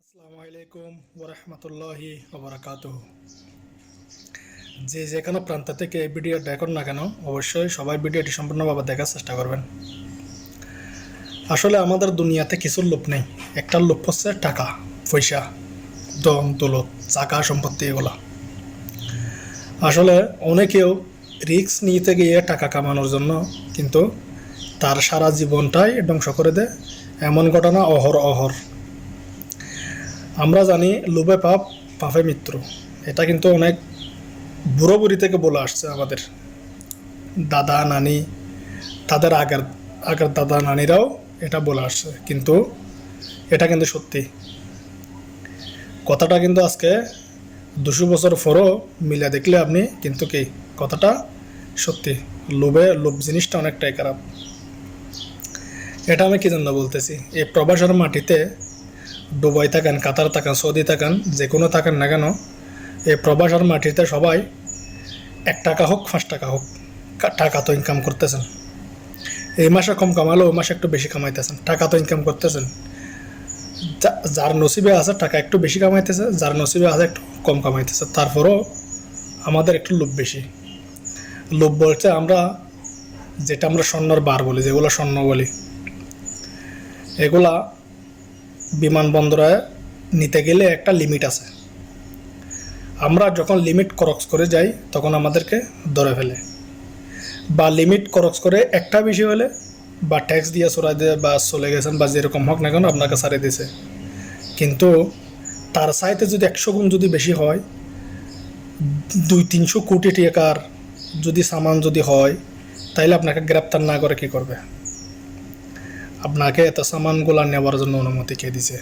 আসসালামু আলাইকুম ওরহমতুল্লাহি ওবরাকাতুহু। যে যেখানে প্রান্ত থেকে এই ভিডিও দেখুন না কেন, অবশ্যই সবাই ভিডিওটি সম্পূর্ণভাবে দেখার চেষ্টা করবেন। আসলে আমাদের দুনিয়াতে কিছু লোভ নেই। একটা লোভ হচ্ছে টাকা পয়সা, ধন দৌলত, চাকা সম্পত্তি, এগুলা। আসলে অনেকেও রিস্ক নিতে গিয়ে টাকা কামানোর জন্য কিন্তু তার সারা জীবনটাই ধ্বংস করে দেয়। এমন ঘটনা অহর। আমরা জানি লোভে পাপ, পাপে মৃত্যু। এটা কিন্তু অনেক বুড়ো বুড়ি থেকে বলে আসছে আমাদের দাদা নানি, তাদের আগের আগের দাদা নানিরাও এটা বলে আসছে। কিন্তু এটা কিন্তু সত্যি কথাটা, কিন্তু আজকে 200 বছর পরও মিলে দেখলে আপনি কিন্তু কি কথাটা সত্যি। লোভ জিনিসটা অনেকটাই খারাপ। এটা আমি কি জন্য বলতেছি, এই প্রবাসের মাটিতে দুবাই থাকেন, কাতার থাকেন, সৌদি থাকেন, যে কোনো থাকেন না কেন, এই প্রবাসের মাটিতে সবাই 1 টাকা হোক 5 টাকা হোক টাকা তো ইনকাম করতেছেন। এই মাসে কম কামালো ওই মাসে একটু বেশি কামাইতেছেন, টাকা তো ইনকাম করতেছেন। যার নসিবে আছে টাকা একটু বেশি কামাইতেছে, যার নসিবে আছে একটু কম কামাইতেছে। তারপরও আমাদের একটু লোভ বেশি। লোভ বলতে আমরা যেটা আমরা স্বর্ণর বার বলি, যেগুলো স্বর্ণ বলি, এগুলা বিমানবন্দরে নিতে গেলে একটা লিমিট আছে। আমরা যখন লিমিট ক্রস করে যাই তখন আমাদেরকে ধরে ফেলে, বা লিমিট ক্রস করে একটা বেশি হলে বা ট্যাক্স দিয়ে সরাই দিয়ে বা চলে গেছেন বা যেরকম হোক না কেন আপনাকে ছাড়িয়ে দিয়েছে। কিন্তু তার চাইতে যদি 100 গুণ যদি বেশি হয়, 200-300 কোটি টাকার যদি সামান যদি হয়, তাইলে আপনাকে গ্রেপ্তার না করে কি করবে? আপনাকে এত সামানগুলা নেওয়ার জন্য অনুমতি কে দিছে?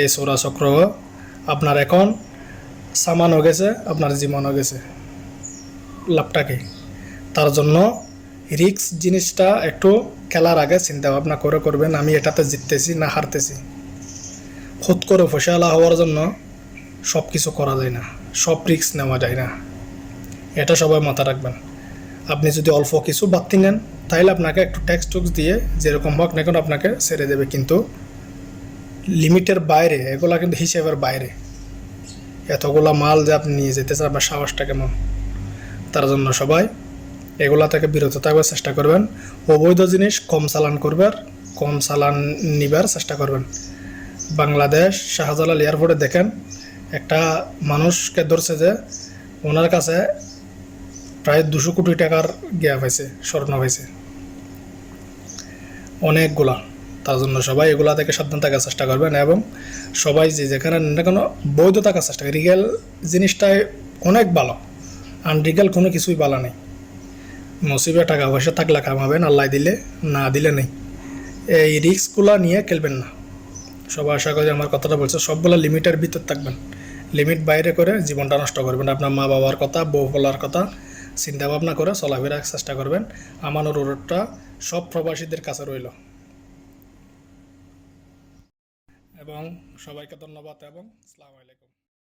এই চোরা চক্র আপনার এখন সামানও গেছে, আপনার জীবনও গেছে। লাভটা কি? তার জন্য রিস্ক জিনিসটা একটু খেলার আগে চিন্তা ভাবনা করে করবেন, আমি এটাতে জিততেছি না হারতেছি। হুট করে ফসলা হওয়ার জন্য সব কিছু করা যায় না, সব রিস্ক নেওয়া যায় না। এটা সবাই মাথা রাখবেন। আপনি যদি অল্প কিছু বাড়তি নেন, তাহলে আপনাকে একটু ট্যাক্স টুক্স দিয়ে যেরকম হোক না কেন আপনাকে ছেড়ে দেবে। কিন্তু লিমিটের বাইরে, এগুলা কিন্তু হিসেবের বাইরে। এতগুলা মাল যে আপনি নিয়ে যেতেছেন, আপনার সাহসটা কেমন? তার জন্য সবাই এগুলা থেকে বিরত থাকবার চেষ্টা করবেন। অবৈধ জিনিস কম চালান করবার, কম চালান নিবার চেষ্টা করবেন। বাংলাদেশ শাহজালাল এয়ারপোর্টে দেখেন একটা মানুষকে ধরছে যে ওনার কাছে প্রায় 200 কোটি টাকার গিয়া পাইছে, স্বর্ণ পাইছে অনেকগুলা। তার জন্য সবাই এগুলা থেকে সাবধান থাকার চেষ্টা করবেন, এবং সবাই যে যেখানে না কোনো বৈধ থাকার চেষ্টা করেন। রিগেল জিনিসটাই অনেক ভালো, আনরিগেল কোনো কিছুই ভালো নেই। নসিবে টাকা পয়সা থাকলে কামাবেন, আল্লাহ দিলে না দিলে নেই। এই রিস্কগুলো নিয়ে খেলবেন না। সবাই আশা করি আমার কথাটা বলছে, সবগুলো লিমিটের ভিতর থাকবেন। লিমিট বাইরে করে জীবনটা নষ্ট করবেন। আপনার মা বাবার কথা, বউ বলার কথা চিন্তা ভাবনা করে চলাফেরার চেষ্টা করবেন। আমার অনুরোধটা সব প্রবাসীদের কাছে রইল, এবং সবাইকে ধন্যবাদ এবং আসসালামু আলাইকুম।